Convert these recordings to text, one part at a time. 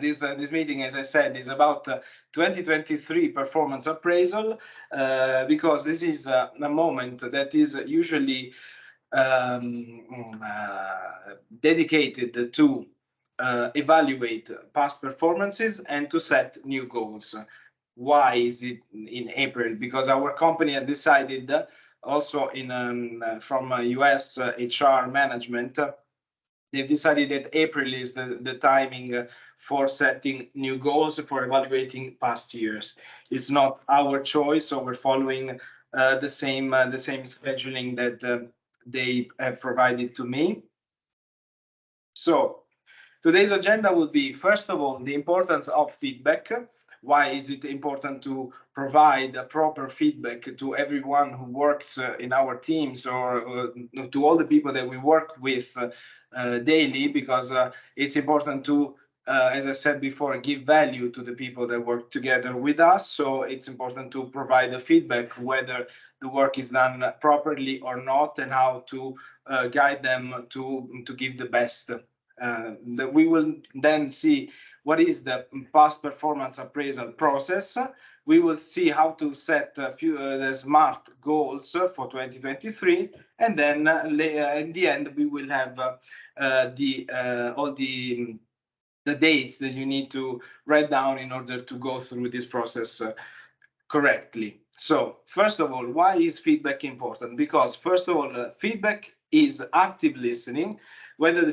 this meeting, as I said, is about 2023 performance appraisal, because this is a moment that is usually dedicated to evaluate past performances and to set new goals. Why is it in April? Because our company has decided, also from US HR management, they've decided that April is the timing for setting new goals, for evaluating past years. It's not our choice, so we're following the same scheduling that they have provided to me. So today's agenda will be, first of all, the importance of feedback. Why is it important to provide a proper feedback to everyone who works in our teams, or to all the people that we work with daily? Because it's important to, as I said before, give value to the people that work together with us. So it's important to provide the feedback whether the work is done properly or not, and how to guide them to give the best. We will then see what is the past performance appraisal process. We will see how to set a few the SMART goals for 2023, and then in the end we will have all the dates that you need to write down in order to go through this process correctly. So first of all, why is feedback important? Because first of all, feedback is active listening. Whether the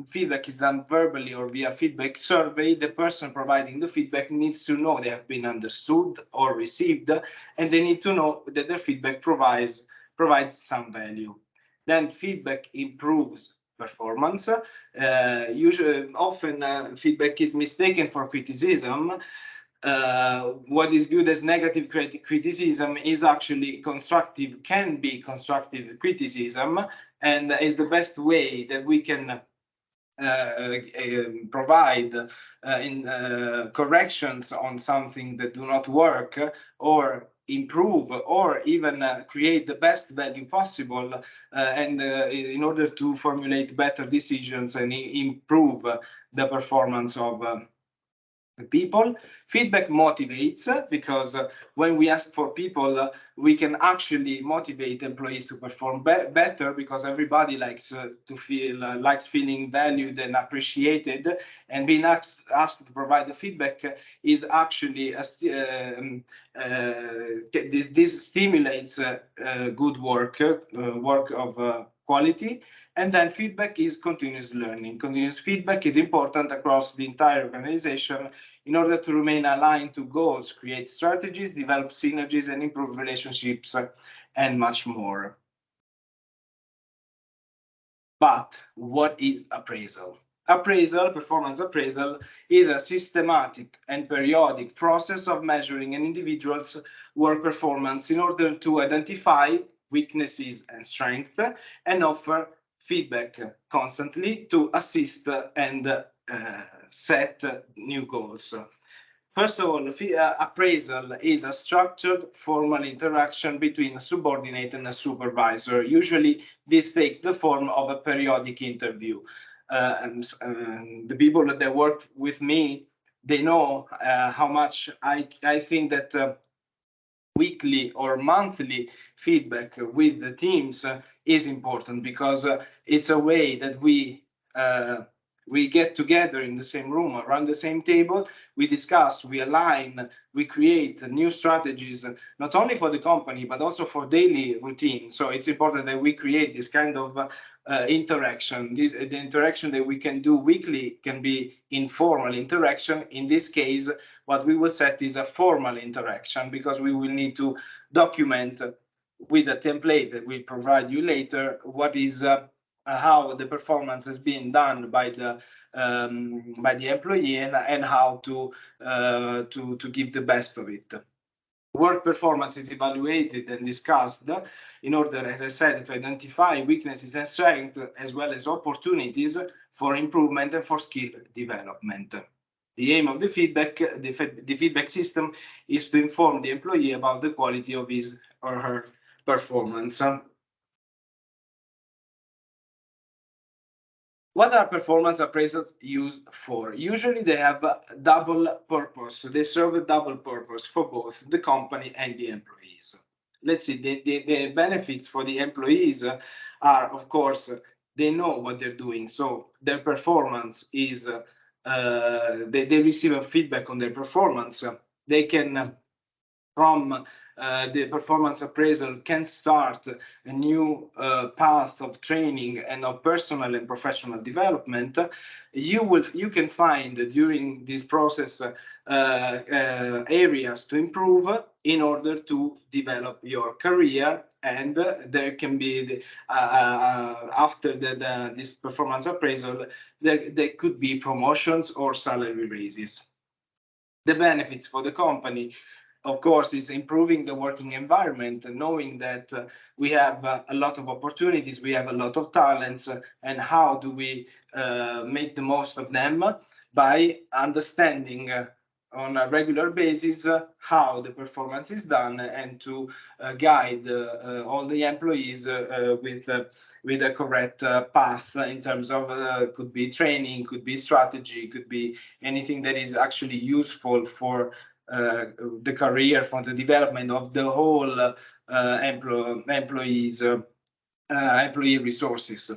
feedback is done verbally or via feedback survey, the person providing the feedback needs to know they have been understood or received, and they need to know that their feedback provides some value. Then feedback improves performance. Often feedback is mistaken for criticism. What is viewed as negative criticism is actually constructive, can be constructive criticism, and is the best way that we can provide corrections on something that do not work, or improve, or even create the best value possible, and in order to formulate better decisions and improve the performance of the people. Feedback motivates, because when we ask for people, we can actually motivate employees to perform better, because everybody likes to feel likes feeling valued and appreciated, and being asked to provide the feedback is actually this stimulates good work of quality. And then feedback is continuous learning. Continuous feedback is important across the entire organization in order to remain aligned to goals, create strategies, develop synergies, and improve relationships, and much more. But what is appraisal? Appraisal, performance appraisal, is a systematic and periodic process of measuring an individual's work performance in order to identify weaknesses and strengths, and offer feedback constantly to assist and set new goals. First of all, appraisal is a structured, formal interaction between a subordinate and a supervisor. Usually, this takes the form of a periodic interview. The people that work with me, they know how much I think that weekly or monthly feedback with the teams is important, because it's a way that we get together in the same room, around the same table, we discuss, we align, we create new strategies, not only for the company, but also for daily routine. So it's important that we create this kind of interaction. The interaction that we can do weekly can be informal interaction. In this case, what we will set is a formal interaction, because we will need to document with a template that we provide you later what is how the performance has been done by the employee, and how to give the best of it. Work performance is evaluated and discussed in order, as I said, to identify weaknesses and strengths, as well as opportunities for improvement and for skill development. The aim of the feedback system is to inform the employee about the quality of his or her performance. What are performance appraisals used for? Usually they have a double purpose. They serve a double purpose for both the company and the employees. Let's see, the benefits for the employees are, of course, they know what they're doing. So their performance is, they receive a feedback on their performance. They can from the performance appraisal can start a new path of training and of personal and professional development. You can find during this process areas to improve in order to develop your career, and there can be after this performance appraisal there could be promotions or salary raises. The benefits for the company, of course, is improving the working environment, knowing that we have a lot of opportunities, we have a lot of talents, and how do we make the most of them by understanding on a regular basis how the performance is done, and to guide all the employees with a correct path in terms of could be training, could be strategy, could be anything that is actually useful for the career, for the development of the whole employee resources.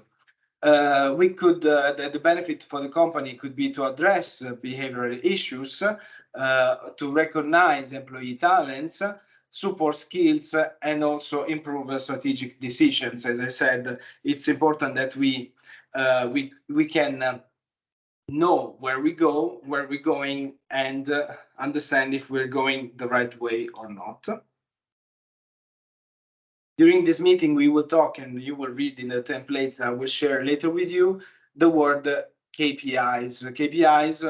The benefit for the company could be to address behavioral issues, to recognize employee talents, support skills, and also improve strategic decisions. As I said, it's important that we can know where we go, where we're going, and understand if we're going the right way or not. During this meeting, we will talk, and you will read in the templates I will share later with you, the word KPIs. KPIs,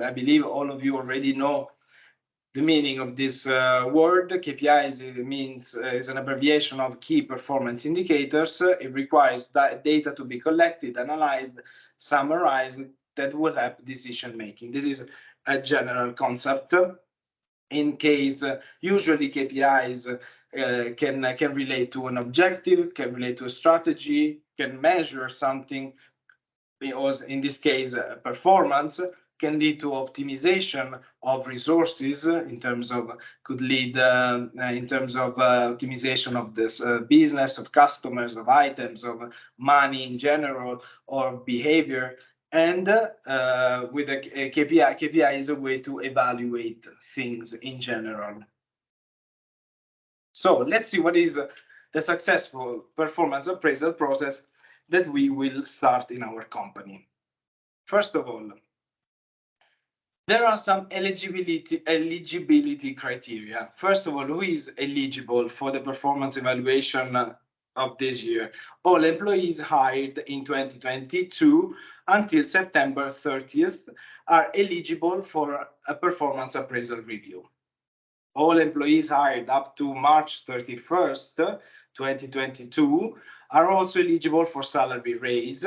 I believe all of you already know the meaning of this word. KPIs means is an abbreviation of key performance indicators. It requires data to be collected, analyzed, summarized, that will help decision making. This is a general concept. In case, usually KPIs can relate to an objective, can relate to a strategy, can measure something, because in this case, performance can lead to optimization of resources in terms of, could lead in terms of optimization of this business, of customers, of items, of money in general, or behavior. And with a KPI is a way to evaluate things in general. So let's see what is the successful performance appraisal process that we will start in our company. First of all, there are some eligibility criteria. First of all, who is eligible for the performance evaluation of this year? All employees hired in 2022 until September 30th are eligible for a performance appraisal review. All employees hired up to March 31st, 2022 are also eligible for salary raise,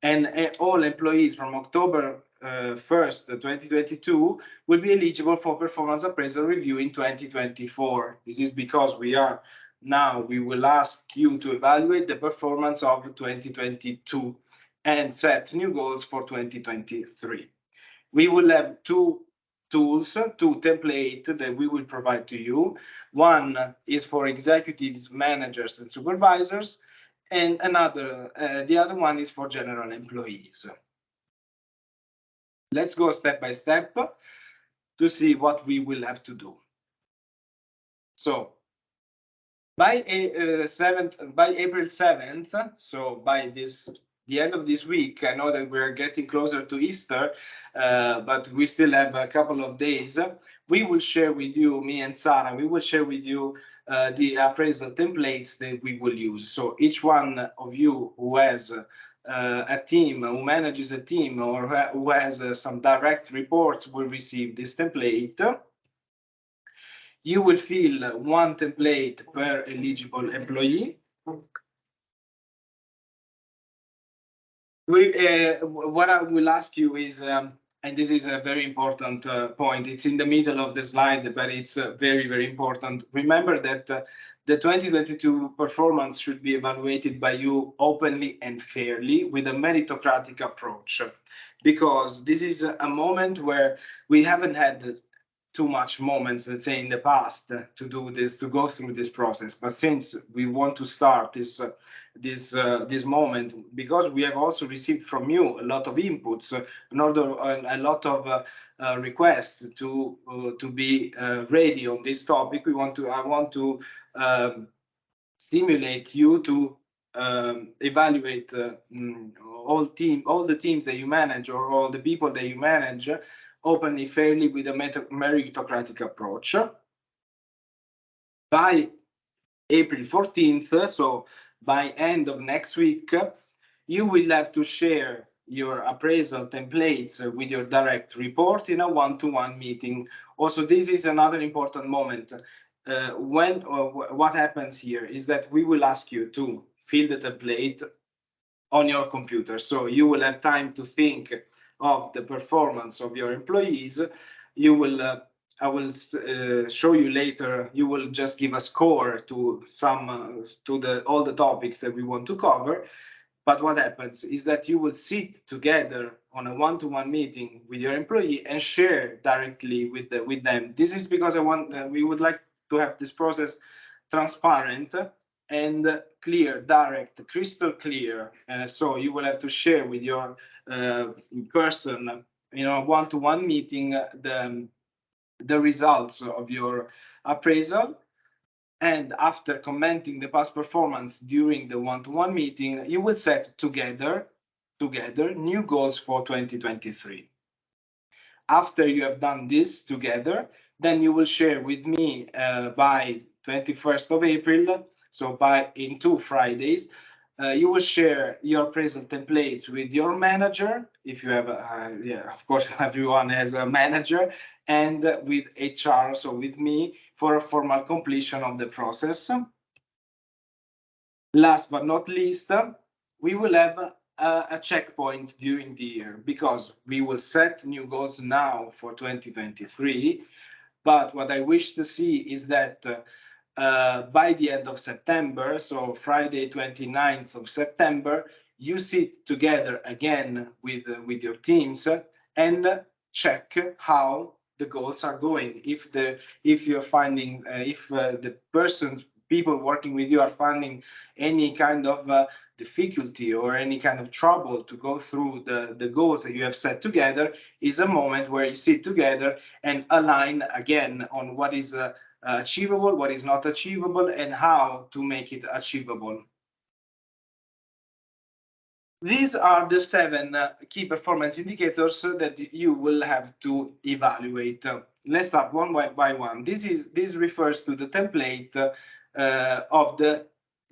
and all employees from October 1st, 2022 will be eligible for performance appraisal review in 2024. This is because we will ask you to evaluate the performance of 2022 and set new goals for 2023. We will have two tools, two templates that we will provide to you. One is for executives, managers, and supervisors, and the other one is for general employees. Let's go step by step to see what we will have to do. So by April 7th, so by the end of this week, I know that we're getting closer to Easter, but we still have a couple of days. We will share with you, me and Sarah, we will share with you the appraisal templates that we will use. So each one of you who has a team, who manages a team, or who has some direct reports will receive this template. You will fill one template per eligible employee. What I will ask you is and this is a very important point. It's in the middle of the slide, but it's very, very important. Remember that the 2022 performance should be evaluated by you openly and fairly with a meritocratic approach, because this is a moment where we haven't had too much moments, let's say, in the past to do this, to go through this process. But since we want to start this moment, because we have also received from you a lot of inputs, in order a lot of requests to be ready on this topic, I want to stimulate you to evaluate all the teams that you manage, or all the people that you manage, openly, fairly, with a meritocratic approach. By April 14th, so by end of next week, you will have to share your appraisal templates with your direct report in a one-to-one meeting. Also, this is another important moment. What happens here is that we will ask you to fill the template on your computer. So you will have time to think of the performance of your employees. You will, I will show you later, you will just give a score to all the topics that we want to cover. But what happens is that you will sit together on a one-to-one meeting with your employee and share directly with them. This is because we would like to have this process transparent and clear, direct, crystal clear. So you will have to share with your person, one-to-one meeting, the results of your appraisal. And after commenting the past performance during the one-to-one meeting, you will set together new goals for 2023. After you have done this together, then you will share with me by 21st of April, so in 2 Fridays, you will share your appraisal templates with your manager, if you have, of course, everyone has a manager, and with HR, so with me, for a formal completion of the process. Last but not least, we will have a checkpoint during the year, because we will set new goals now for 2023. But what I wish to see is that by the end of September, so Friday 29th of September, you sit together again with your teams and check how the goals are going. If you're finding if the people working with you are finding any kind of difficulty or any kind of trouble to go through the goals that you have set together, is a moment where you sit together and align again on what is achievable, what is not achievable, and how to make it achievable. These are the 7 key performance indicators that you will have to evaluate. Let's start one by one. This refers to the template of the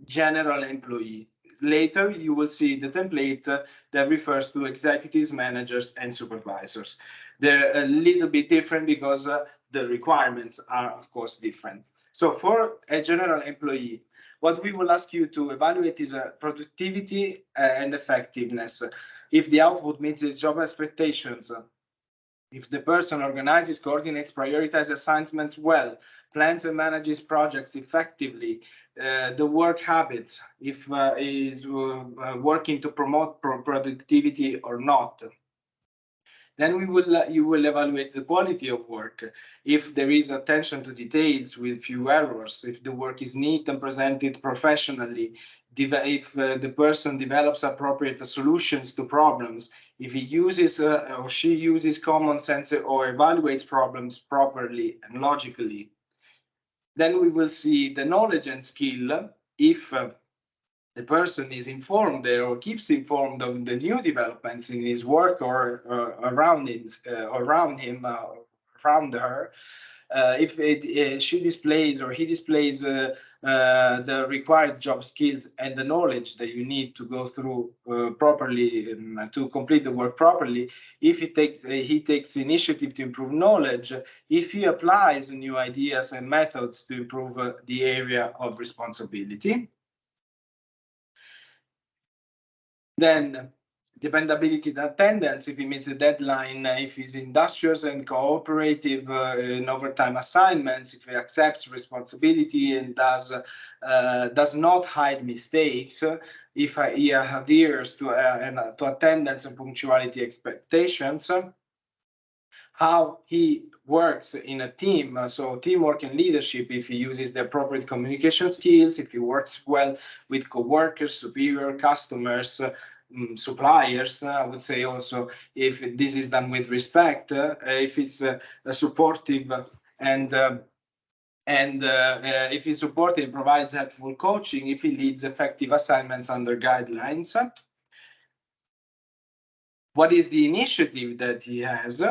general employee. Later, you will see the template that refers to executives, managers, and supervisors. They're a little bit different because the requirements are, of course, different. So for a general employee, what we will ask you to evaluate is productivity and effectiveness. If the output meets the job expectations, if the person organizes, coordinates, prioritizes assignments well, plans and manages projects effectively, the work habits, if is working to promote productivity or not. Then you will evaluate the quality of work. If there is attention to details with few errors, if the work is neat and presented professionally, if the person develops appropriate solutions to problems, if he uses or she uses common sense or evaluates problems properly and logically. Then we will see the knowledge and skill. If the person is informed or keeps informed of the new developments in his work or around him, around her, if she displays or he displays the required job skills and the knowledge that you need to go through properly to complete the work properly, if he takes initiative to improve knowledge, if he applies new ideas and methods to improve the area of responsibility. Then Dependability in attendance, if he meets the deadline, if he's industrious and cooperative in overtime assignments, if he accepts responsibility and does not hide mistakes, if he adheres to attendance and punctuality expectations, how he works in a team, so teamwork and leadership, if he uses the appropriate communication skills, if he works well with co-workers, superior customers, suppliers, I would say also if this is done with respect, if it's supportive and if he's supportive, provides helpful coaching, if he leads effective assignments under guidelines. What is the initiative that he has?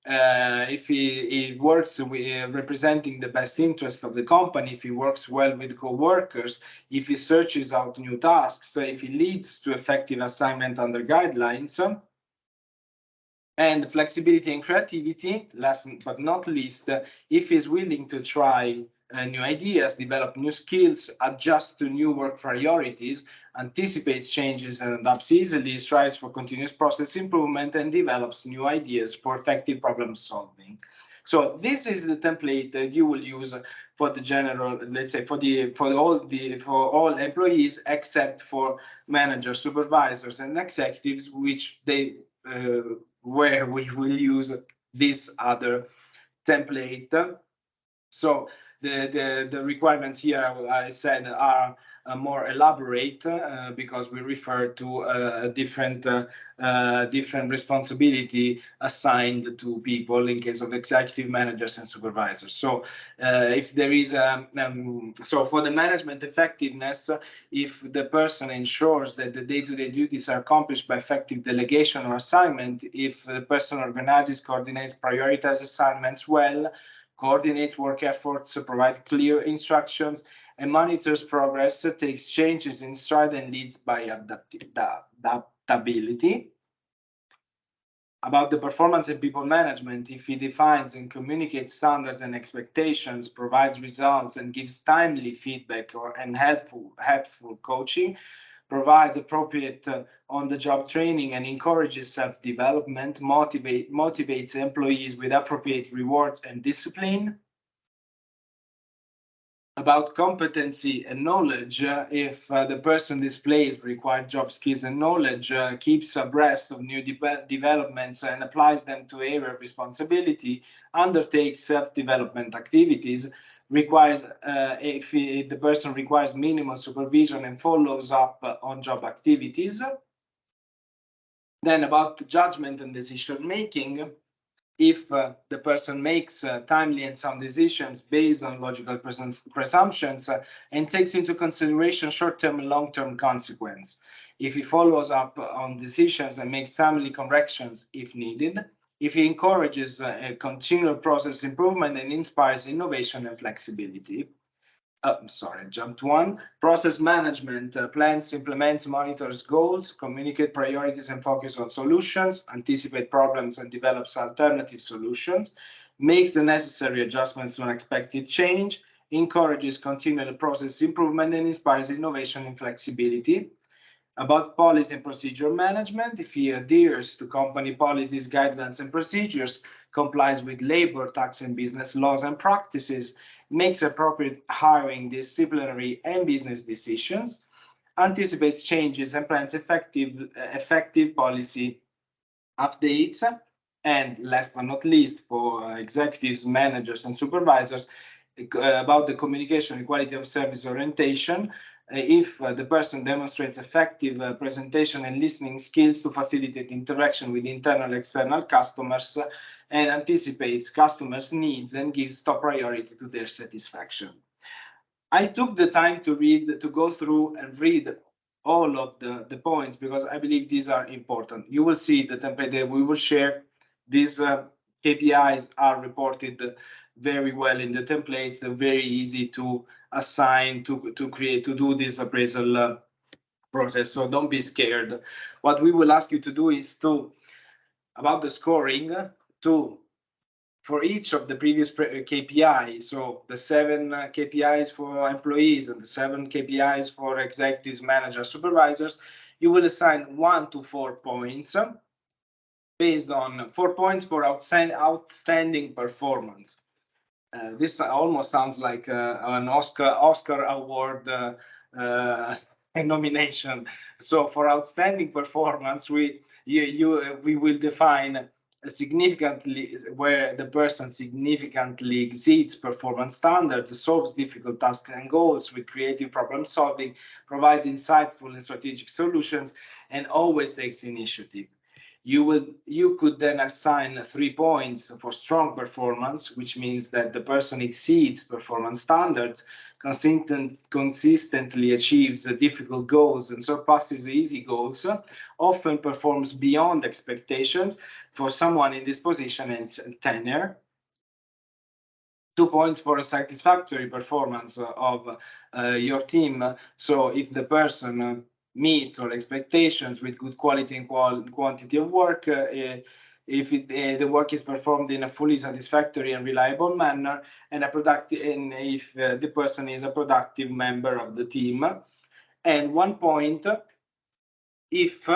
If he works with, representing the best interest of the company, if he works well with co-workers, if he searches out new tasks, if he leads to effective assignment under guidelines, and flexibility and creativity, last but not least, if he's willing to try new ideas, develop new skills, adjust to new work priorities, anticipates changes and adapts easily, strives for continuous process improvement, and develops new ideas for effective problem solving. So this is the template that you will use for the general, let's say, for all employees except for managers, supervisors, and executives, which they where we will use this other template. So the requirements here, I said, are more elaborate because we refer to a different responsibility assigned to people in case of executive managers and supervisors. So if there is so for the management effectiveness, if the person ensures that the day-to-day duties are accomplished by effective delegation or assignment, if the person organizes, coordinates, prioritizes assignments well, coordinates work efforts, provides clear instructions, and monitors progress, takes changes in stride, and leads by adaptability. About the performance and people management, if he defines and communicates standards and expectations, provides results, and gives timely feedback and helpful coaching, provides appropriate on-the-job training, and encourages self-development, motivates employees with appropriate rewards and discipline. About competency and knowledge, if the person displays required job skills and knowledge, keeps abreast of new developments and applies them to area of responsibility, undertakes self-development activities, requires if the person requires minimal supervision and follows up on job activities. Then about judgment and decision making, if the person makes timely and sound decisions based on logical presumptions and takes into consideration short-term and long-term consequence, if he follows up on decisions and makes timely corrections if needed, if he encourages a continual process improvement and inspires innovation and flexibility. Sorry, jumped one. Process management, plans, implements, monitors goals, communicate priorities and focus on solutions, anticipate problems and develops alternative solutions, makes the necessary adjustments to unexpected change, encourages continual process improvement, and inspires innovation and flexibility. About policy and procedure management, if he adheres to company policies, guidelines, and procedures, complies with labor, tax, and business laws and practices, makes appropriate hiring, disciplinary, and business decisions, anticipates changes, and plans effective policy updates. And last but not least, for executives, managers, and supervisors, about the communication and quality of service orientation, if the person demonstrates effective presentation and listening skills to facilitate interaction with internal and external customers and anticipates customers' needs and gives top priority to their satisfaction. I took the time to go through and read all of the points because I believe these are important. You will see the template that we will share. These KPIs are reported very well in the templates. They're very easy to assign, to create, to do this appraisal process. So don't be scared. What we will ask you to do is about the scoring, for each of the previous KPIs, so the 7 KPIs for employees and the 7 KPIs for executives, managers, supervisors, you will assign 1 to 4 points based on 4 points for outstanding performance. This almost sounds like an Oscar award nomination. So for outstanding performance, we will define significantly where the person significantly exceeds performance standards, solves difficult tasks and goals with creative problem solving, provides insightful and strategic solutions, and always takes initiative. You could then assign 3 points for strong performance, which means that the person exceeds performance standards, consistently achieves difficult goals and surpasses easy goals, often performs beyond expectations for someone in this position and tenure. 2 points for a satisfactory performance of your team. So if the person meets all expectations with good quality and quantity of work, if the work is performed in a fully satisfactory and reliable manner, and if the person is a productive member of the team. And 1 point if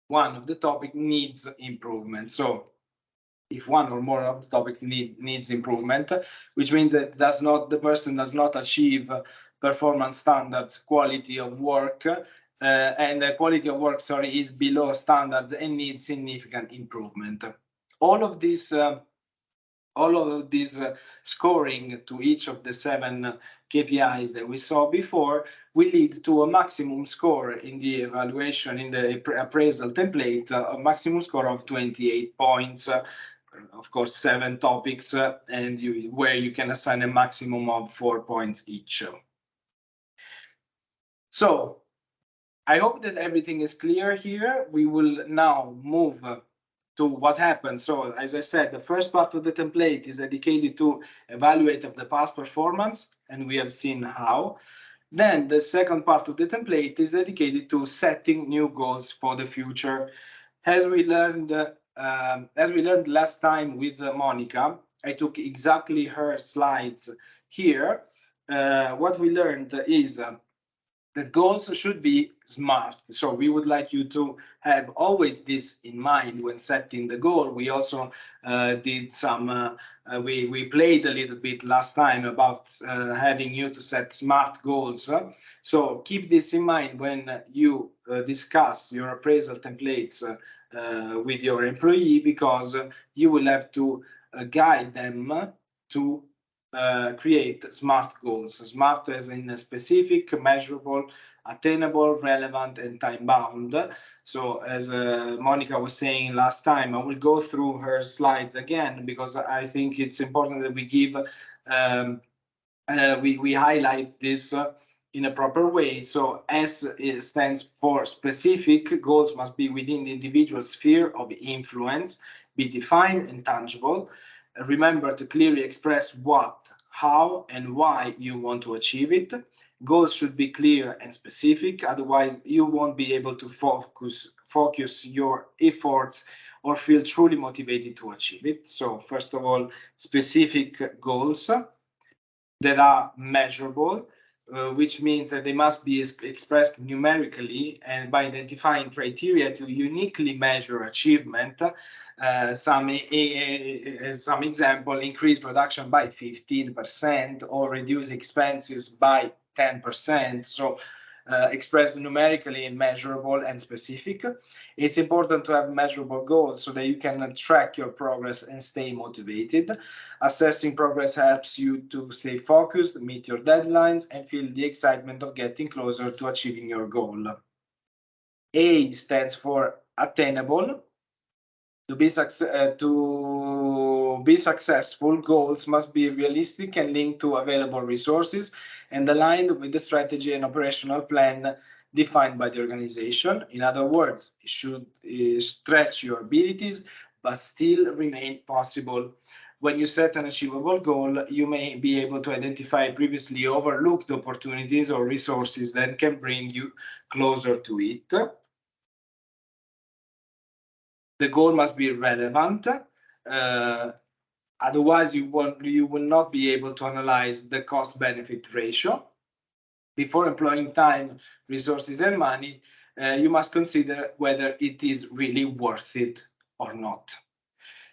one of the topic needs improvement. So if one or more of the topic needs improvement, which means that the person does not achieve performance standards, quality of work, and the quality of work, is below standards and needs significant improvement. All of this scoring to each of the 7 KPIs that we saw before will lead to a maximum score in the evaluation in the appraisal template, a maximum score of 28 points. Of course, 7 topics, and where you can assign a maximum of 4 points each. So I hope that everything is clear here. We will now move to what happens. So as I said, the first part of the template is dedicated to evaluate of the past performance, and we have seen how. Then the second part of the template is dedicated to setting new goals for the future. As we learned last time with Monica, I took exactly her slides here. What we learned is that goals should be smart. So we would like you to have always this in mind when setting the goal. We also did some, we played a little bit last time about having you to set smart goals. So keep this in mind when you discuss your appraisal templates with your employee, because you will have to guide them to create smart goals. Smart as in specific, measurable, attainable, relevant, and time-bound. So as Monica was saying last time, I will go through her slides again, because I think it's important that we give, we highlight this in a proper way. So S stands for specific. Goals must be within the individual sphere of influence, be defined and tangible. Remember to clearly express what, how, and why you want to achieve it. Goals should be clear and specific, otherwise you won't be able to focus your efforts or feel truly motivated to achieve it. So first of all, specific goals that are measurable, which means that they must be expressed numerically and by identifying criteria to uniquely measure achievement. Some example: increase production by 15% or reduce expenses by 10%. So expressed numerically, measurable and specific. It's important to have measurable goals so that you can track your progress and stay motivated. Assessing progress helps you to stay focused, meet your deadlines, and feel the excitement of getting closer to achieving your goal. A stands for attainable. To be successful, goals must be realistic and linked to available resources and aligned with the strategy and operational plan defined by the organization. In other words, it should stretch your abilities, but still remain possible. When you set an achievable goal, you may be able to identify previously overlooked opportunities or resources that can bring you closer to it. The goal must be relevant. Otherwise, you will not be able to analyze the cost-benefit ratio. Before employing time, resources, and money, you must consider whether it is really worth it or not.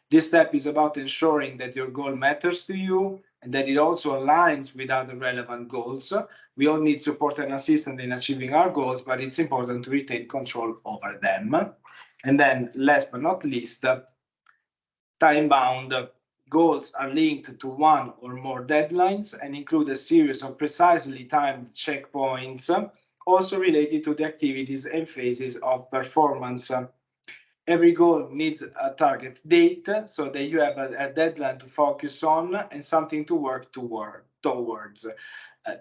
This step is about ensuring that your goal matters to you and that it also aligns with other relevant goals. We all need support and assistance in achieving our goals, but it's important to retain control over them. And then, last but not least, time-bound goals are linked to one or more deadlines and include a series of precisely timed checkpoints, also related to the activities and phases of performance. Every goal needs a target date so that you have a deadline to focus on and something to work towards.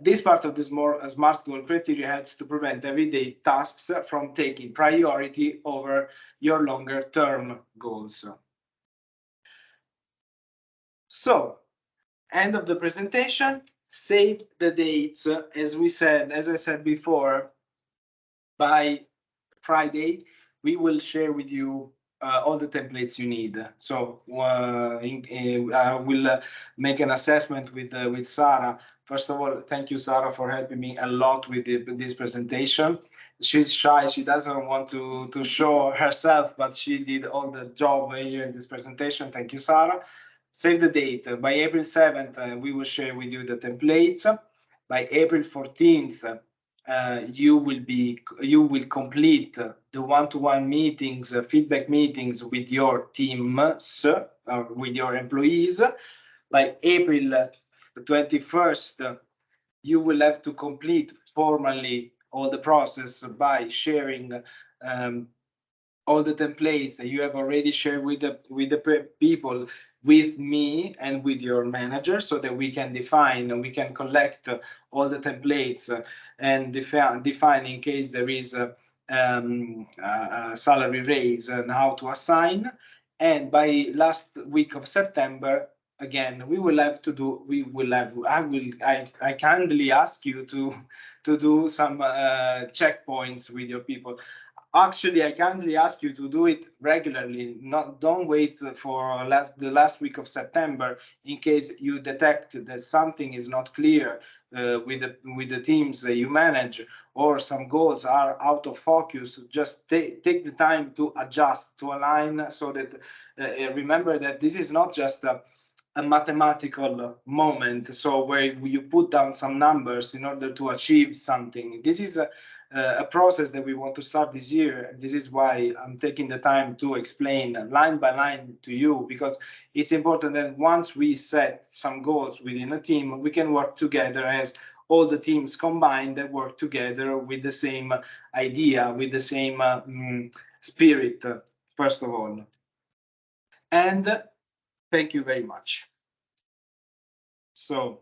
This part of the SMART goal criteria helps to prevent everyday tasks from taking priority over your longer term goals. So, end of the presentation, save the dates. As I said before, by Friday, we will share with you all the templates you need. So I will make an assessment with Sarah. First of all, thank you, Sarah, for helping me a lot with this presentation. She's shy, she doesn't want to show herself, but she did all the job here in this presentation. Thank you, Sarah. Save the date. By April 7th, we will share with you the templates. By April 14th, you will complete the one-to-one meetings, feedback meetings with your teams, with your employees. By April 21st, you will have to complete formally all the process by sharing all the templates that you have already shared with the people, with me and with your manager, so that we can define and we can collect all the templates and define in case there is a salary raise and how to assign. And by last week of September, again, I kindly ask you to do some checkpoints with your people. Actually, I kindly ask you to do it regularly. Don't wait for the last week of September in case you detect that something is not clear with the teams that you manage, or some goals are out of focus. Just take the time to adjust, to align, so that remember that this is not just a mathematical moment, so where you put down some numbers in order to achieve something. This is a process that we want to start this year. This is why I'm taking the time to explain line by line to you, because it's important that once we set some goals within a team, we can work together as all the teams combined that work together with the same idea, with the same spirit, first of all. And thank you very much. So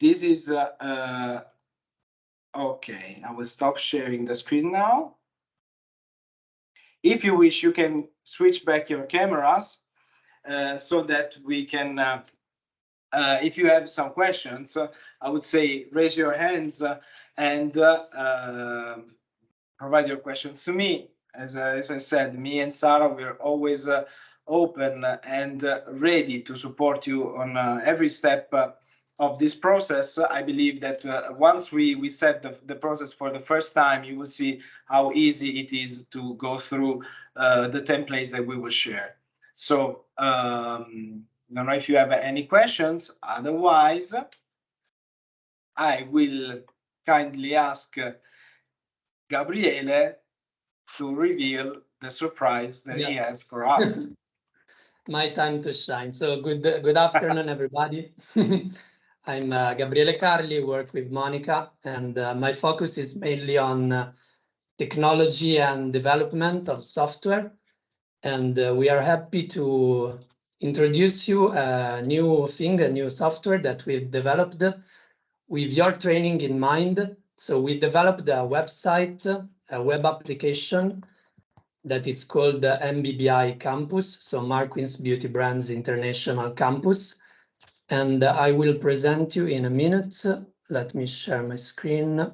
this is okay, I will stop sharing the screen now. If you wish, you can switch back your cameras so that we can, if you have some questions, I would say raise your hands and provide your questions to me. As I said, me and Sarah, we're always open and ready to support you on every step of this process. I believe that once we set the process for the first time, you will see how easy it is to go through the templates that we will share. So I don't know if you have any questions. Otherwise, I will kindly ask Gabriele to reveal the surprise that he has for us. My time to shine. So good afternoon, everybody. I'm Gabriele Carli, work with Monica, and my focus is mainly on technology and development of software. And we are happy to introduce you a new software that we've developed with your training in mind. So we developed a website, a web application that is called the MBBI Campus, so Marquin's Beauty Brands International Campus. And I will present you in a minute. Let me share my screen.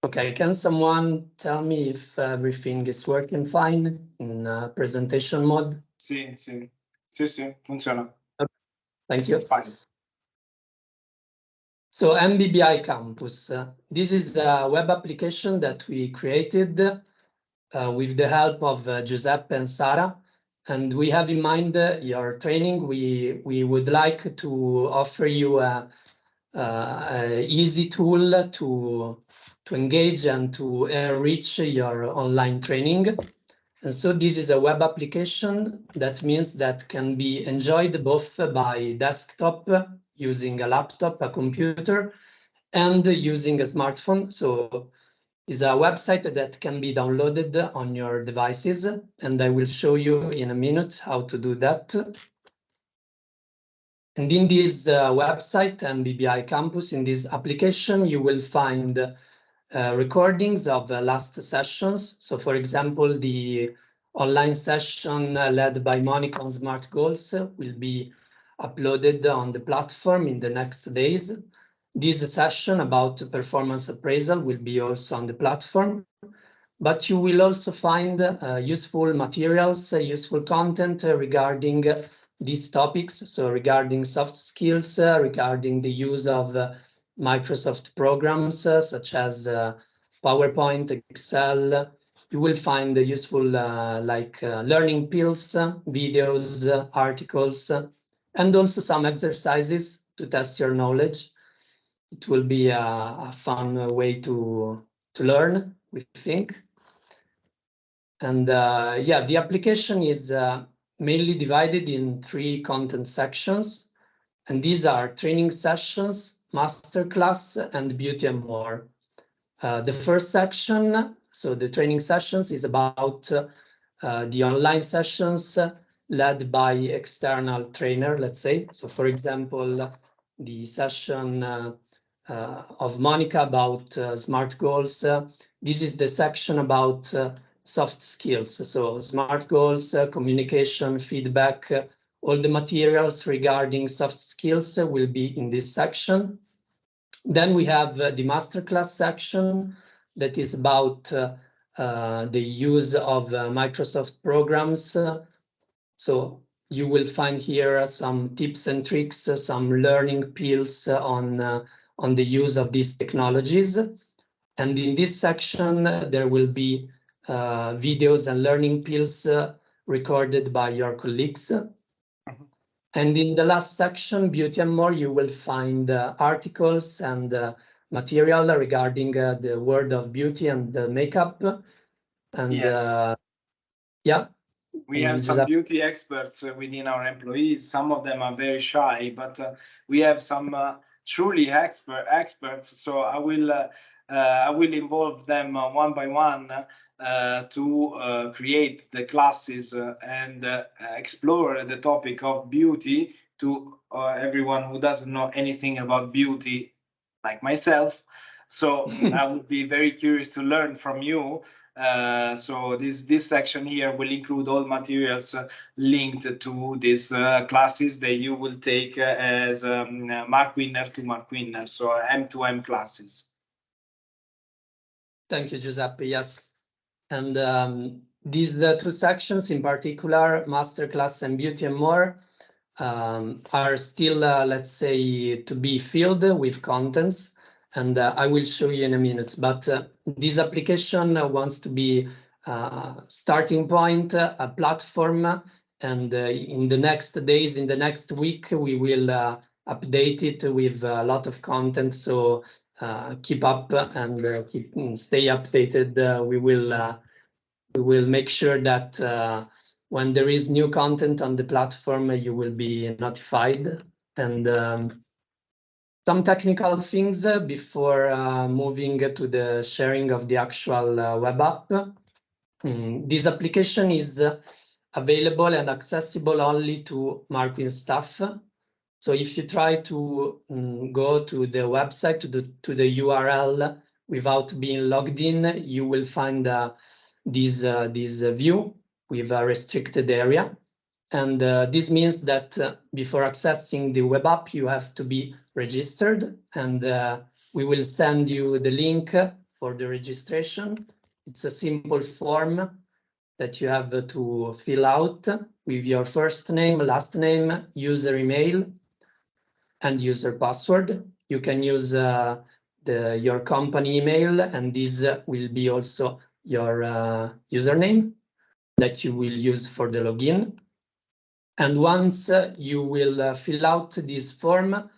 Okay, can someone tell me if everything is working fine in presentation mode? Sì, funziona. Thank you. It's fine. So MBBI Campus, this is a web application that we created with the help of Giuseppe and Sara, and we have in mind your training. We would like to offer you a easy tool to engage and to enrich your online training. And so this is a web application. That means that can be enjoyed both by desktop, using a laptop, a computer, and using a smartphone. So it's a website that can be downloaded on your devices, and I will show you in a minute how to do that. And in this website, MBBI Campus, in this application, you will find recordings of last sessions. So for example, the online session led by Monica on Smart Goals will be uploaded on the platform in the next days. This session about performance appraisal will be also on the platform, but you will also find useful materials, useful content regarding these topics. So regarding soft skills, regarding the use of Microsoft programs such as PowerPoint, Excel. You will find the useful learning pills, videos, articles, and also some exercises to test your knowledge. It will be a fun way to learn, we think. And yeah, the application is mainly divided in 3 content sections, and these are training sessions, masterclass, and beauty and more. The first section, so the training sessions, is about the online sessions led by external trainer, let's say. So for example, the session of Monica about SMART goals. This is the section about soft skills. So SMART goals, communication, feedback, all the materials regarding soft skills will be in this section. Then we have the masterclass section that is about the use of Microsoft programs. So you will find here some tips and tricks, some learning pills on the use of these technologies. And in this section, there will be videos and learning pills recorded by your colleagues. And in the last section, Beauty and More, you will find articles and material regarding the world of beauty and makeup. And Yes. yeah. We have some beauty experts within our employees. Some of them are very shy, but we have some truly experts. So I will involve them one by one to create the classes and explore the topic of beauty to everyone who doesn't know anything about beauty, like myself. So I would be very curious to learn from you. So this section here will include all materials linked to these classes that you will take as Mark Winner to Mark Winner, so M2M classes. Thank you, Giuseppe. Yes. And these 2 sections in particular, masterclass and beauty and more, are still, let's say, to be filled with contents. And I will show you in a minute. But this application wants to be a starting point, a platform. And in the next days, in the next week, we will update it with a lot of content. So keep up and stay updated. We will make sure that when there is new content on the platform, you will be notified. And some technical things before moving to the sharing of the actual web app. This application is available and accessible only to Markwin staff. So if you try to go to the website, to the URL without being logged in, you will find this view with a restricted area. And this means that before accessing the web app, you have to be registered, and we will send you the link for the registration. It's a simple form that you have to fill out with your first name, last name, user email, and user password. You can use your company email, and this will be also your username that you will use for the login. And once you will fill out this form,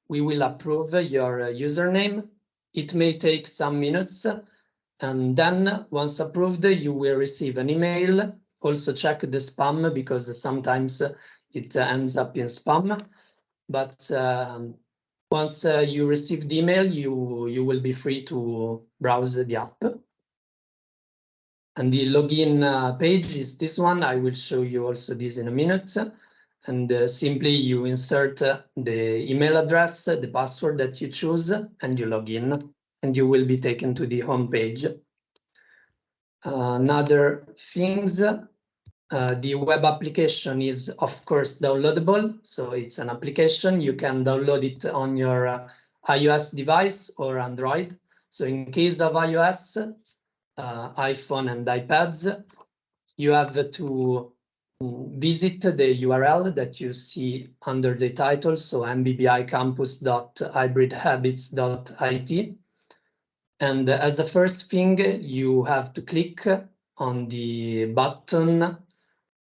we will approve your username. It may take some minutes, and then once approved, you will receive an email. Also check the spam, because sometimes it ends up in spam. But once you receive the email, you will be free to browse the app. And the login page is this one. I will show you also this in a minute. And simply you insert the email address, the password that you choose, and you log in, and you will be taken to the home page. Another things, the web application is of course downloadable. So it's an application. You can download it on your iOS device or Android. So in case of iOS, iPhone and iPads, you have to visit the URL that you see under the title, so mbbicampus.hybridhabits.it. And as a first thing, you have to click on the button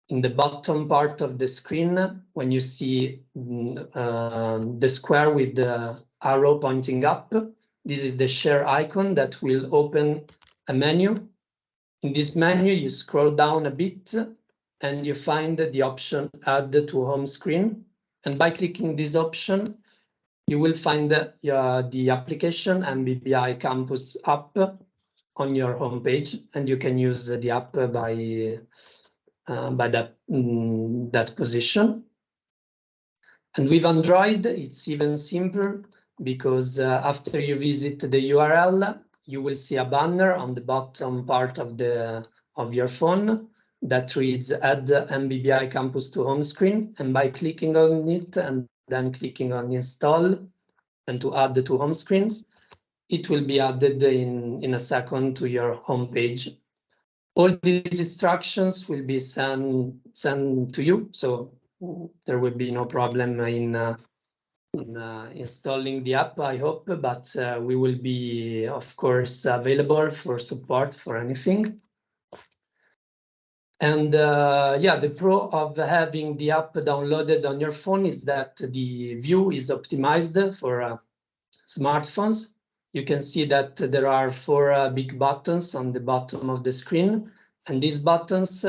in the bottom part of the screen when you see the square with the arrow pointing up. This is the share icon that will open a menu. In this menu, you scroll down a bit and you find the option Add to Home Screen. And by clicking this option, you will find the application MBBI Campus app on your home page, and you can use the app by that position. And with Android, it's even simpler, because after you visit the URL, you will see a banner on the bottom part of your phone that reads Add MBBI Campus to Home Screen. And by clicking on it and then clicking on Install and to add to home screen, it will be added in a second to your home page. All these instructions will be sent to you, so there will be no problem in installing the app, I hope, but we will be, of course, available for support for anything. And yeah, the pro of having the app downloaded on your phone is that the view is optimized for smartphones. You can see that there are 4 big buttons on the bottom of the screen, and these buttons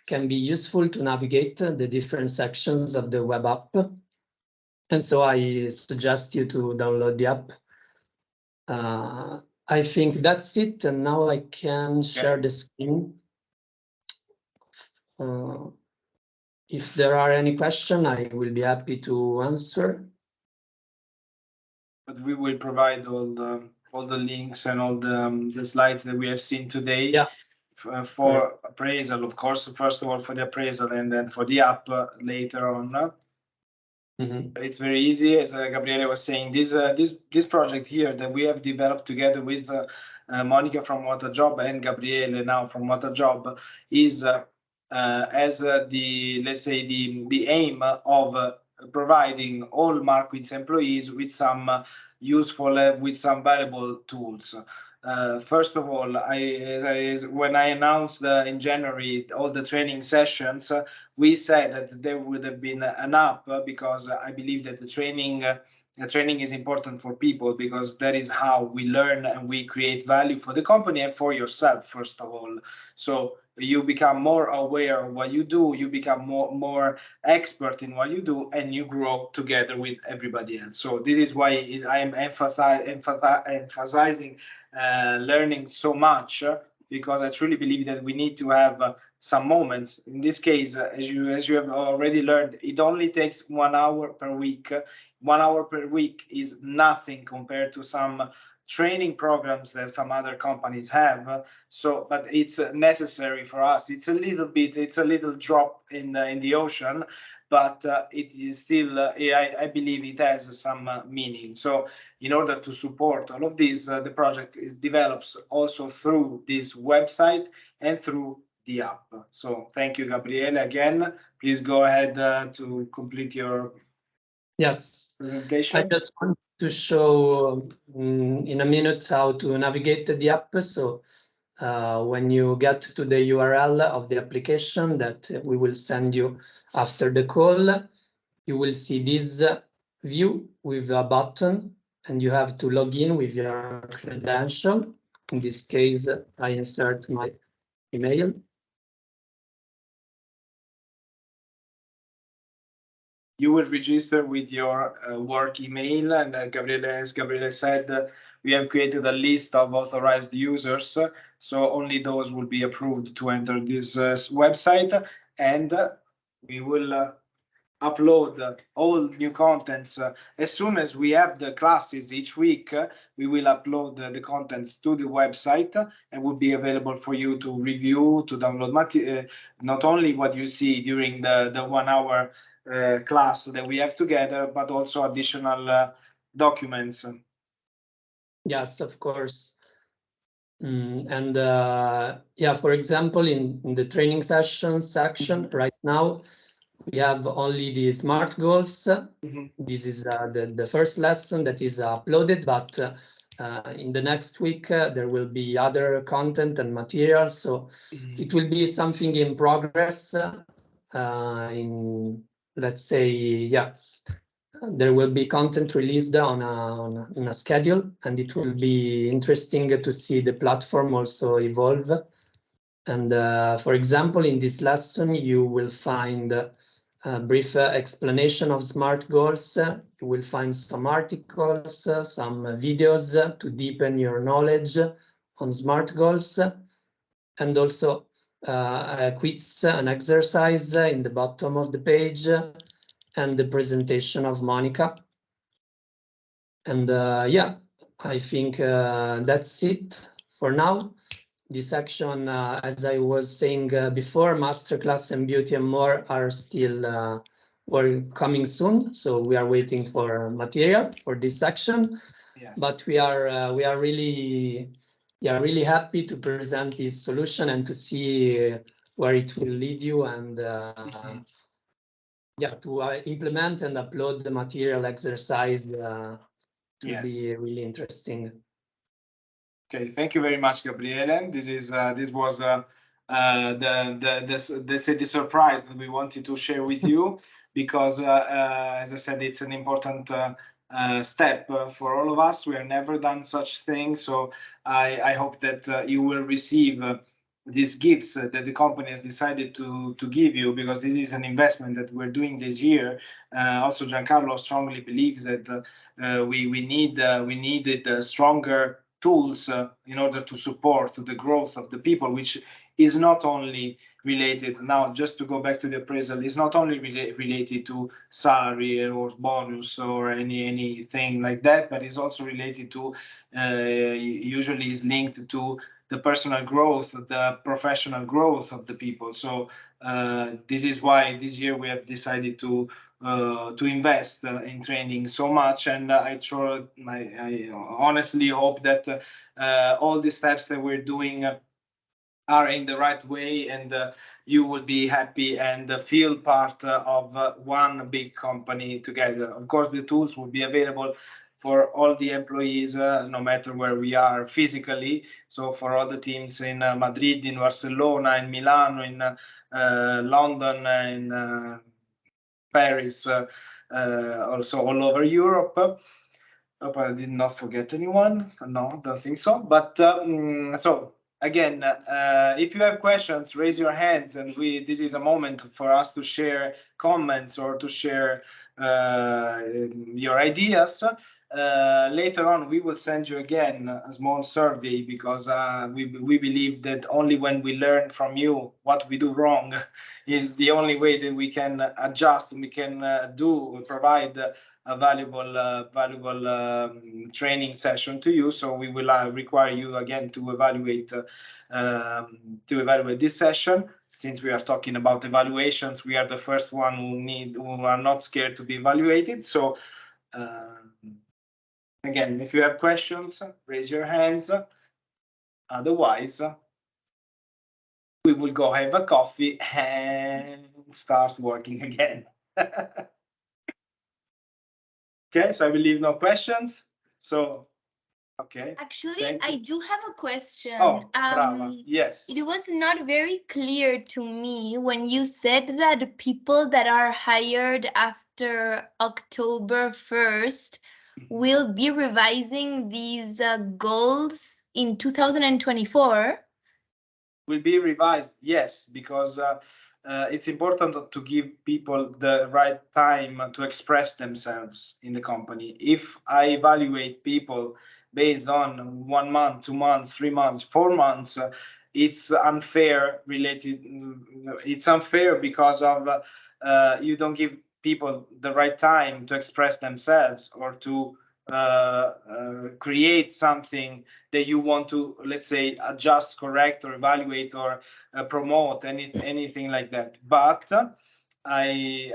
can be useful to navigate the different sections of the web app. And so I suggest you to download the app. I think that's it, and now I can share the screen. If there are any questions, I will be happy to answer. But we will provide all the links and all the slides that we have seen today. Yeah. For appraisal, of course, first of all for the appraisal, and then for the app later on. It's very easy, as Gabriele was saying. This project here that we have developed together with Monica from What a Job and Gabriele now from What a Job is as the, let's say, the aim of providing all Marquis employees with some useful, with some valuable tools. First of all, when I announced in January all the training sessions, we said that there would have been an app, because I believe that the training is important for people, because that is how we learn and we create value for the company and for yourself, first of all. So you become more aware of what you do, you become more expert in what you do, and you grow together with everybody else. So this is why I am emphasizing learning so much, because I truly believe that we need to have some moments. In this case, as you have already learned, it only takes 1 hour per week. 1 hour per week is nothing compared to some training programs that some other companies have. So, but it's necessary for us. It's a little drop in the ocean, but it is still, I believe it has some meaning. So in order to support all of this, the project develops also through this website and through the app. So thank you, Gabriele, again. Please go ahead to complete your Yes. presentation. I just want to show in a minute how to navigate the app. So when you get to the URL of the application that we will send you after the call, you will see this view with a button, and you have to log in with your credential. In this case, I insert my email. You will register with your work email, and as Gabriele said, we have created a list of authorized users, so only those will be approved to enter this website, and we will upload all new contents as soon as we have the classes each week. We will upload the contents to the website and will be available for you to review, to download not only what you see during the 1 hour class that we have together, but also additional documents. Yes, of course. And yeah, for example, in the training sessions section right now, we have only the SMART goals. This is the first lesson that is uploaded, but in the next week there will be other content and materials. So it will be something in progress. In, let's say, yeah, there will be content released on a schedule, and it will be interesting to see the platform also evolve. And for example, in this lesson, you will find a brief explanation of SMART goals. You will find some articles, some videos to deepen your knowledge on SMART goals, and also a quiz, an exercise in the bottom of the page, and the presentation of Monica. And yeah, I think that's it for now. This section, as I was saying before, masterclass and beauty and more are still coming soon. So we are waiting for material for this section. Yes. But we are really happy to present this solution and to see where it will lead you, and yeah, to implement and upload the material exercise to be really interesting. Okay, thank you very much, Gabriele. This was the surprise that we wanted to share with you, because as I said, it's an important step for all of us. We have never done such things, so I hope that you will receive these gifts that the company has decided to give you, because this is an investment that we're doing this year. Also, Giancarlo strongly believes that we needed stronger tools in order to support the growth of the people, which is not only related, now just to go back to the appraisal, is not only related to salary or bonus or anything like that, but is also related to, usually is linked to the personal growth, the professional growth of the people. So this is why this year we have decided to invest in training so much, and I honestly hope that all the steps that we're doing are in the right way, and you would be happy and feel part of one big company together. Of course, the tools will be available for all the employees, no matter where we are physically. So for all the teams in Madrid, in Barcelona, in Milano, in London, in Paris, also all over Europe. Hope I did not forget anyone. No, don't think so. But so again, if you have questions, raise your hands, and this is a moment for us to share comments or to share your ideas. Later on, we will send you again a small survey, because we believe that only when we learn from you what we do wrong is the only way that we can adjust, and we can provide a valuable training session to you. So we will require you again to evaluate this session. Since we are talking about evaluations, we are the first one who are not scared to be evaluated. So again, if you have questions, raise your hands. Otherwise, we will go have a coffee and start working again. Okay, so I believe no questions. So, okay. Actually, I do have a question. Oh, brava. Yes. It was not very clear to me when you said that people that are hired after October 1st will be revising these goals in 2024. Will be revised, yes, because it's important to give people the right time to express themselves in the company. If I evaluate people based on 1 month, 2 months, 3 months, 4 months, it's unfair related. It's unfair because of you don't give people the right time to express themselves or to create something that you want to, let's say, adjust, correct, or evaluate, or promote, anything like that. But I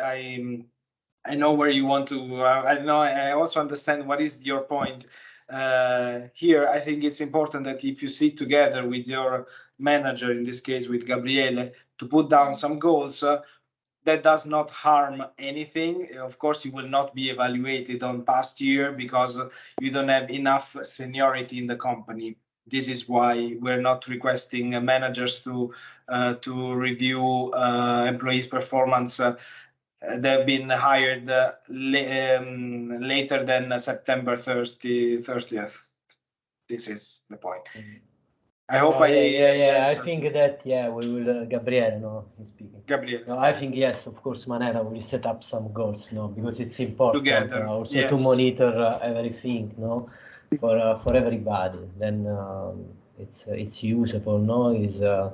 know where you want to. I know. I also understand what is your point. Here, I think it's important that if you sit together with your manager, in this case with Gabriele, to put down some goals. That does not harm anything. Of course, you will not be evaluated on past year because you don't have enough seniority in the company. This is why we're not requesting managers to review employees' performance. They've been hired later than September 30th. This is the point. I hope I think that we will Gabriele, no, he's speaking. Gabriele. No, I think yes, of course, Manera will set up some goals, no, because it's important Together, also yes. to monitor everything, no, for everybody. Then it's usable, no, is a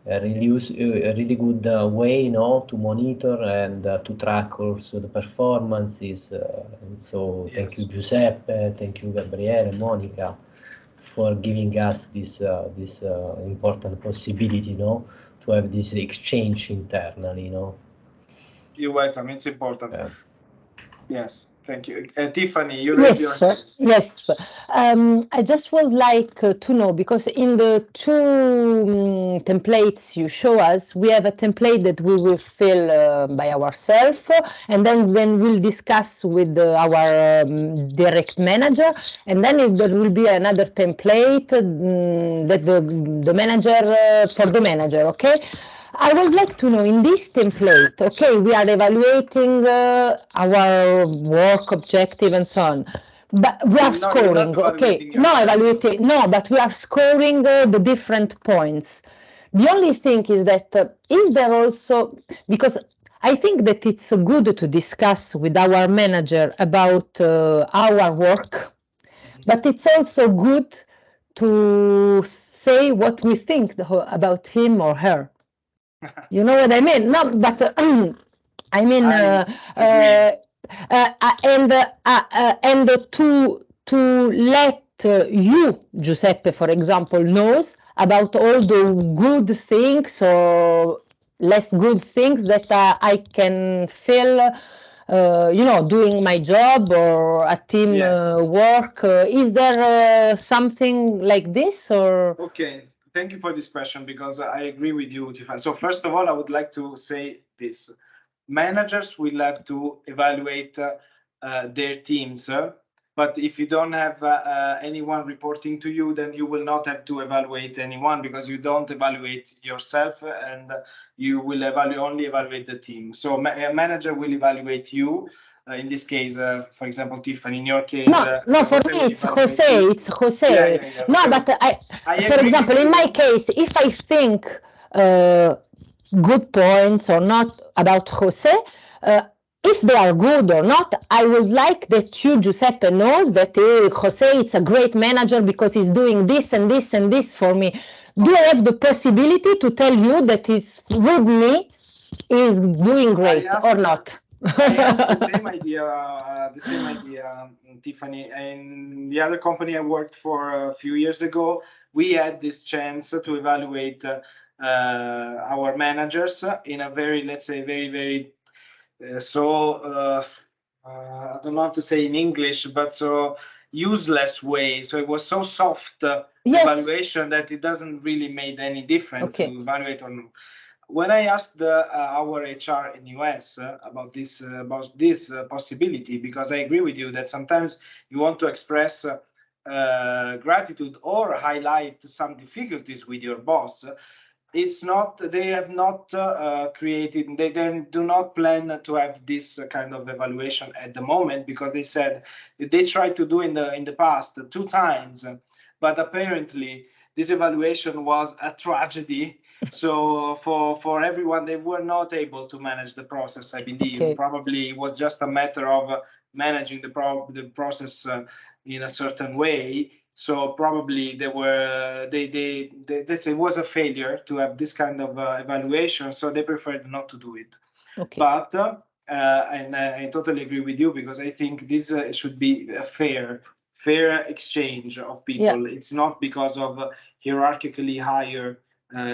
really good way, no, to monitor and to track also the performances. And so, Yes. Thank you, Giuseppe. Thank you, Gabriele, Monica, for giving us this important possibility, no, to have this exchange internally, no. You're welcome. It's important. Yes, thank you. Tiffany, you Yes, raised your hand. yes. I just would like to know, because in the two templates you show us, we have a template that we will fill by ourselves, and then we'll discuss with our direct manager, and then if there will be another template that the manager for the manager, okay? I would like to know, in this template, okay, we are evaluating our work objective and so on, but we are scoring, okay, but we are scoring the different points. The only thing is that, is there also, because I think that it's good to discuss with our manager about our work, but it's also good to say what we think about him or her. You know what I mean? No, but I mean, and to let you, Giuseppe, for example, knows about all the good things or less good things that I can feel, doing my job or a team work. Is there something like this, or? Okay, thank you for this question, because I agree with you, Tiffany. So first of all, I would like to say this. Managers will have to evaluate their teams, but if you don't have anyone reporting to you, then you will not have to evaluate anyone, because you don't evaluate yourself, and you will only evaluate the team. So a manager will evaluate you. In this case, for example, Tiffany, in your case, no, for me it's Jose. It's Jose. Yeah. No, but for example, in my case, if I think good points or not about Jose, if they are good or not, I would like that you, Giuseppe, knows that Jose is a great manager because he's doing this and this and this for me. Do I have the possibility to tell you that he's with me, is doing great or not? I have the same idea, Tiffany. In the other company I worked for a few years ago, we had this chance to evaluate our managers in a very, let's say, very I don't know how to say in English, but so useless way. So it was so soft evaluation that it doesn't really make any difference to evaluate or not. when I asked our HR in US about this possibility, because I agree with you that sometimes you want to express gratitude or highlight some difficulties with your boss, it's not, they have not created, they do not plan to have this kind of evaluation at the moment, because they said that they tried to do in the past 2 times, but apparently this evaluation was a tragedy. So for everyone, they were not able to manage the process, I believe. Okay. Probably it was just a matter of managing the process in a certain way. So probably they it was a failure to have this kind of evaluation, so they preferred not to do it. Okay. But and I totally agree with you, because I think this should be a fair exchange of people. Yeah. It's not because of hierarchically higher.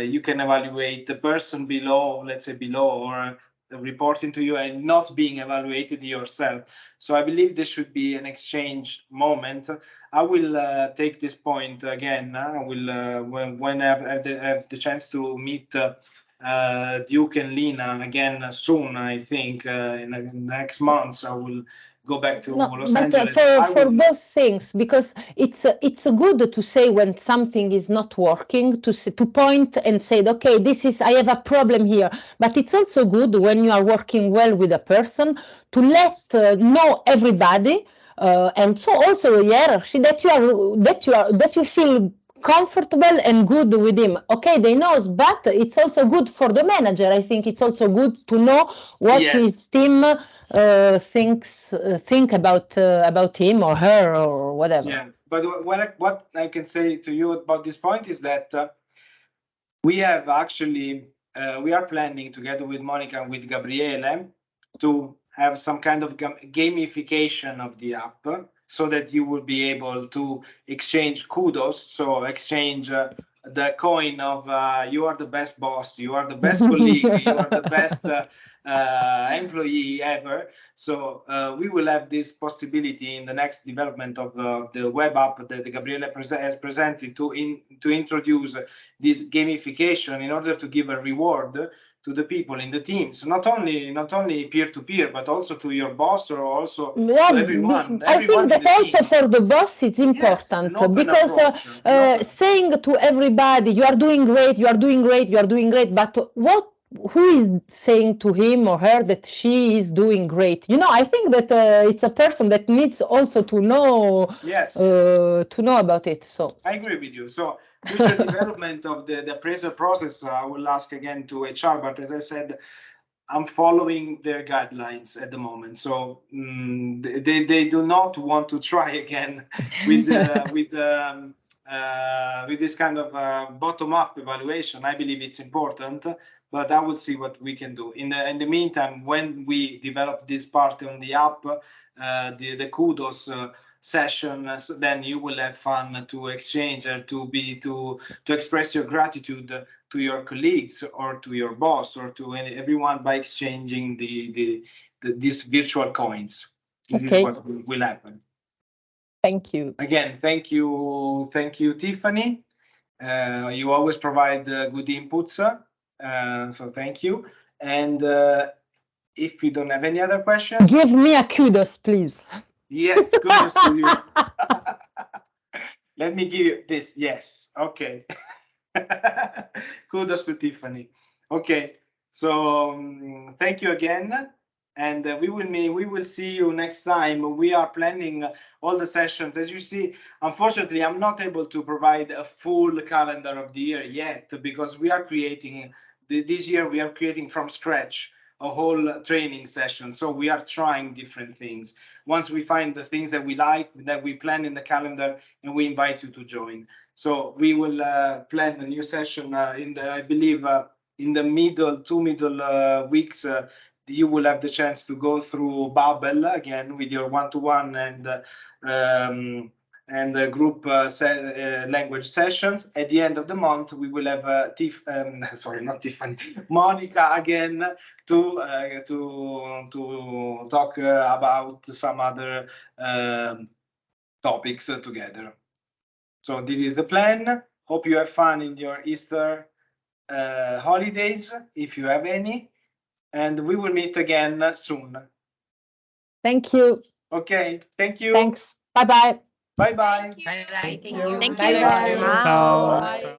You can evaluate the person below, let's say below, or reporting to you, and not being evaluated yourself. So I believe there should be an exchange moment. I will take this point again. I will when I have the chance to meet Duke and Lina again soon. I think in the next months I will go back to Los Angeles. For both things, because it's good to say when something is not working, to point and say, okay, I have a problem here. But it's also good when you are working well with a person to let know everybody, and so also hierarchy, that you feel comfortable and good with him. Okay, they know, but it's also good for the manager. I think it's also good to know what his team think about him or her or whatever. Yeah, but what I can say to you about this point is that we have actually we are planning together with Monica and with Gabriele to have some kind of gamification of the app, so that you will be able to exchange kudos, so exchange the coin of you are the best boss, you are the best colleague, you are the best employee ever. So we will have this possibility in the next development of the web app that Gabriele has presented, to introduce this gamification in order to give a reward to the people in the teams, not only peer to peer, but also to your boss, or also to everyone. I think that also team. For the boss it's important, yes, because saying to everybody, you are doing great, you are doing great, you are doing great, but who is saying to him or her that she is doing great? I think that it's a person that needs also to know, yes, to know about it. So I agree with you. So future development of the appraisal process, I will ask again to HR, but as I said, I'm following their guidelines at the moment. So they do not want to try again with this kind of bottom-up evaluation. I believe it's important, but I will see what we can do. In the meantime, when we develop this part on the app, the kudos session, then you will have fun to exchange, or to express your gratitude to your colleagues, or to your boss, or to everyone, by exchanging these virtual coins. This is what will happen. Thank you. Again, thank you, Tiffany. You always provide good inputs, so thank you. And if you don't have any other questions, give me a kudos, please. Yes, kudos to you. Let me give you this. Yes, okay. Kudos to Tiffany. Okay, so thank you again, and we will see you next time. We are planning all the sessions. As you see, unfortunately, I'm not able to provide a full calendar of the year yet, because we are creating this year. We are creating from scratch a whole training session. So we are trying different things. Once we find the things that we like, that we plan in the calendar, and we invite you to join. So we will plan a new session I believe in the two middle weeks. You will have the chance to go through Babel again with your one-to-one and group language sessions. At the end of the month, we will have Monica again to talk about some other topics together. So this is the plan. Hope you have fun in your Easter holidays, if you have any, and we will meet again soon. Thank you. Okay, thank you. Thanks. Bye-bye. Bye-bye. Bye. Thank you. Thank Bye you. bye. Bye.